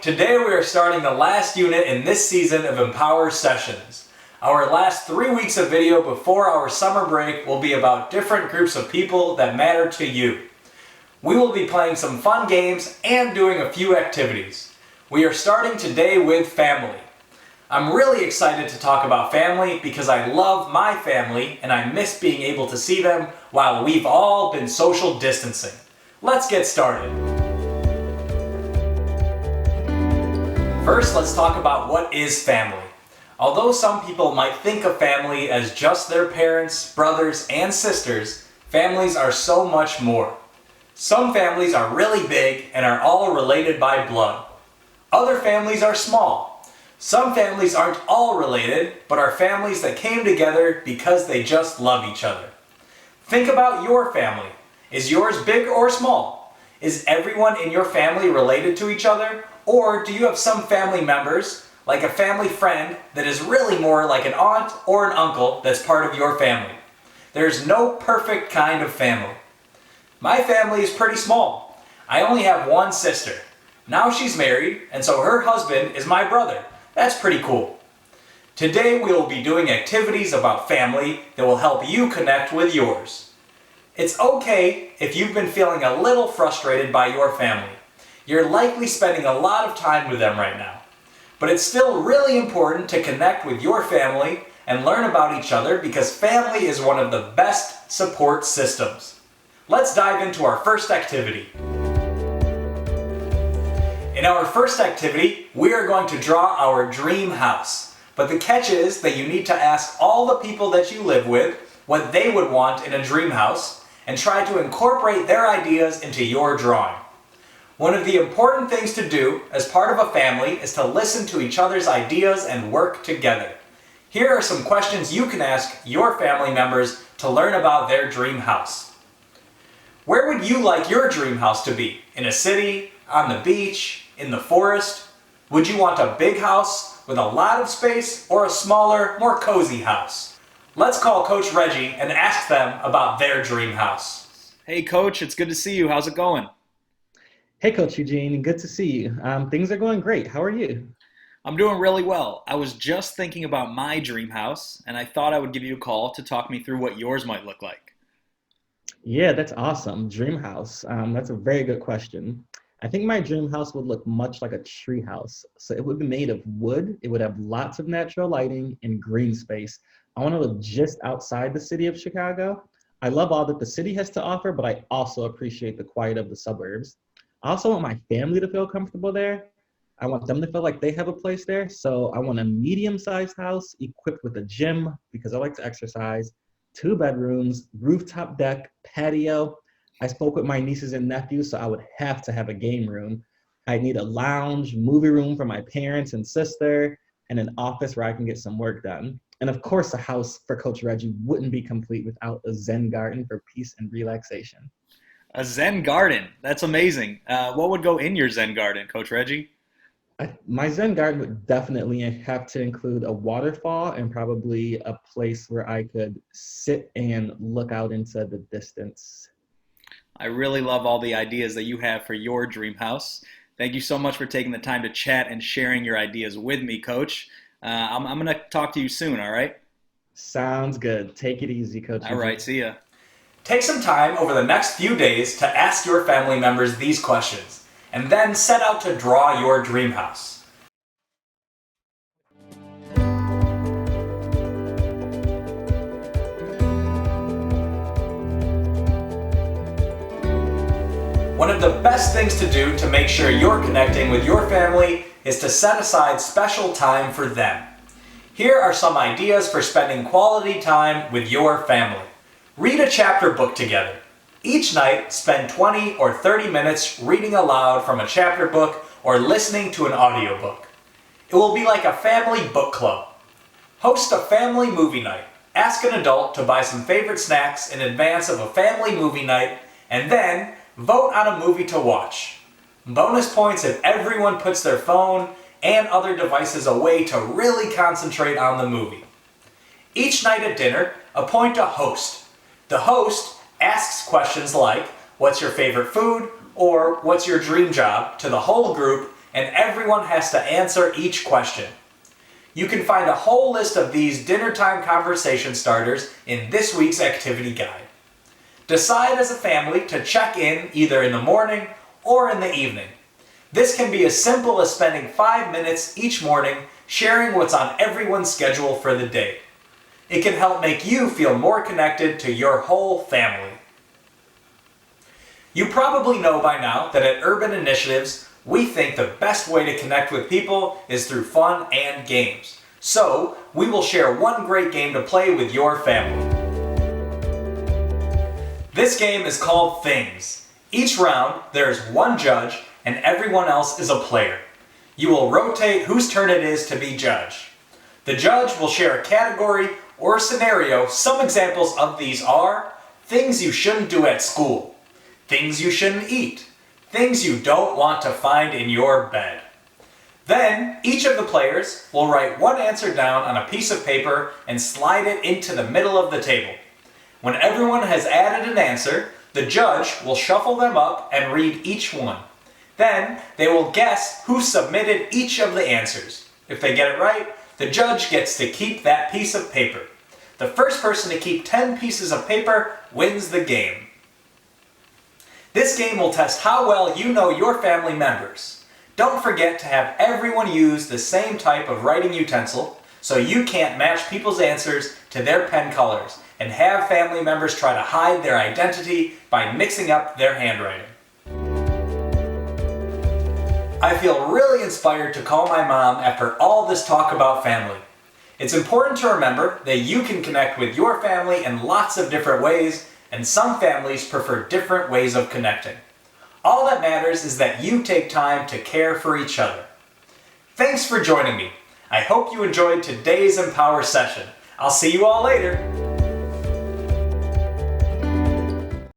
Today we are starting the last unit in this season of Empower Sessions. Our last 3 weeks of video before our summer break will be about different groups of people that matter to you. We will be playing some fun games and doing a few activities. We are starting today with family. I'm really excited to talk about family because I love my family and I miss being able to see them while we've all been social distancing. Let's get started. First, let's talk about what is family. Although some people might think of family as just their parents, brothers, and sisters, families are so much more. Some families are really big and are all related by blood. Other families are small. Some families aren't all related, but are families that came together because they just love each other. Think about your family. Is yours big or small? Is everyone in your family related to each other? Or do you have some family members, like a family friend, that is really more like an aunt or an uncle that's part of your family? There's no perfect kind of family. My family is pretty small. I only have one sister. Now she's married, and so her husband is my brother. That's pretty cool. Today we will be doing activities about family that will help you connect with yours. It's okay if you've been feeling a little frustrated by your family. You're likely spending a lot of time with them right now. But it's still really important to connect with your family and learn about each other because family is one of the best support systems. Let's dive into our first activity. In our first activity, we are going to draw our dream house. But the catch is that you need to ask all the people that you live with what they would want in a dream house and try to incorporate their ideas into your drawing. One of the important things to do as part of a family is to listen to each other's ideas and work together. Here are some questions you can ask your family members to learn about their dream house. Where would you like your dream house to be? In a city? On the beach? In the forest? Would you want a big house with a lot of space or a smaller, more cozy house? Let's call Coach Reggie and ask them about their dream house. Hey Coach, it's good to see you. How's it going? Hey, Coach Eugene, good to see you. Things are going great. How are you? I'm doing really well. I was just thinking about my dream house, and I thought I would give you a call to talk me through what yours might look like. Yeah, that's awesome. Dream house. That's a very good question. I think my dream house would look much like a tree house. So it would be made of wood. It would have lots of natural lighting and green space. I want to live just outside the city of Chicago. I love all that the city has to offer, but I also appreciate the quiet of the suburbs. I also want my family to feel comfortable there. I want them to feel like they have a place there. So I want a medium-sized house equipped with a gym because I like to exercise, 2 bedrooms, rooftop deck, patio. I spoke with my nieces and nephews, so I would have to have a game room. I need a lounge, movie room for my parents and sister, and an office where I can get some work done. And of course, a house for Coach Reggie wouldn't be complete without a Zen garden for peace and relaxation. A Zen garden. That's amazing. What would go in your Zen garden, Coach Reggie? My Zen garden would definitely have to include a waterfall and probably a place where I could sit and look out into the distance. I really love all the ideas that you have for your dream house. Thank you so much for taking the time to chat and sharing your ideas with me, Coach. I'm going to talk to you soon, all right? Sounds good. Take it easy, Coach. All right, see ya. Take some time over the next few days to ask your family members these questions, and then set out to draw your dream house. One of the best things to do to make sure you're connecting with your family is to set aside special time for them. Here are some ideas for spending quality time with your family. Read a chapter book together. Each night, spend 20 or 30 minutes reading aloud from a chapter book or listening to an audiobook. It will be like a family book club. Host a family movie night. Ask an adult to buy some favorite snacks in advance of a family movie night, and then vote on a movie to watch. Bonus points if everyone puts their phone and other devices away to really concentrate on the movie. Each night at dinner, appoint a host. The host asks questions like, what's your favorite food? Or what's your dream job? To the whole group and everyone has to answer each question. You can find a whole list of these dinnertime conversation starters in this week's activity guide. Decide as a family to check in either in the morning or in the evening. This can be as simple as spending 5 minutes each morning sharing what's on everyone's schedule for the day. It can help make you feel more connected to your whole family. You probably know by now that at Urban Initiatives, we think the best way to connect with people is through fun and games. So, we will share one great game to play with your family. This game is called Things. Each round, there is one judge and everyone else is a player. You will rotate whose turn it is to be judge. The judge will share a category or scenario. Some examples of these are things you shouldn't do at school, things you shouldn't eat, things you don't want to find in your bed. Then, each of the players will write one answer down on a piece of paper and slide it into the middle of the table. When everyone has added an answer, the judge will shuffle them up and read each one. Then, they will guess who submitted each of the answers. If they get it right, the judge gets to keep that piece of paper. The first person to keep 10 pieces of paper wins the game. This game will test how well you know your family members. Don't forget to have everyone use the same type of writing utensil so you can't match people's answers to their pen colors and have family members try to hide their identity by mixing up their handwriting. I feel really inspired to call my mom after all this talk about family. It's important to remember that you can connect with your family in lots of different ways, and some families prefer different ways of connecting. All that matters is that you take time to care for each other. Thanks for joining me. I hope you enjoyed today's Empower session. I'll see you all later.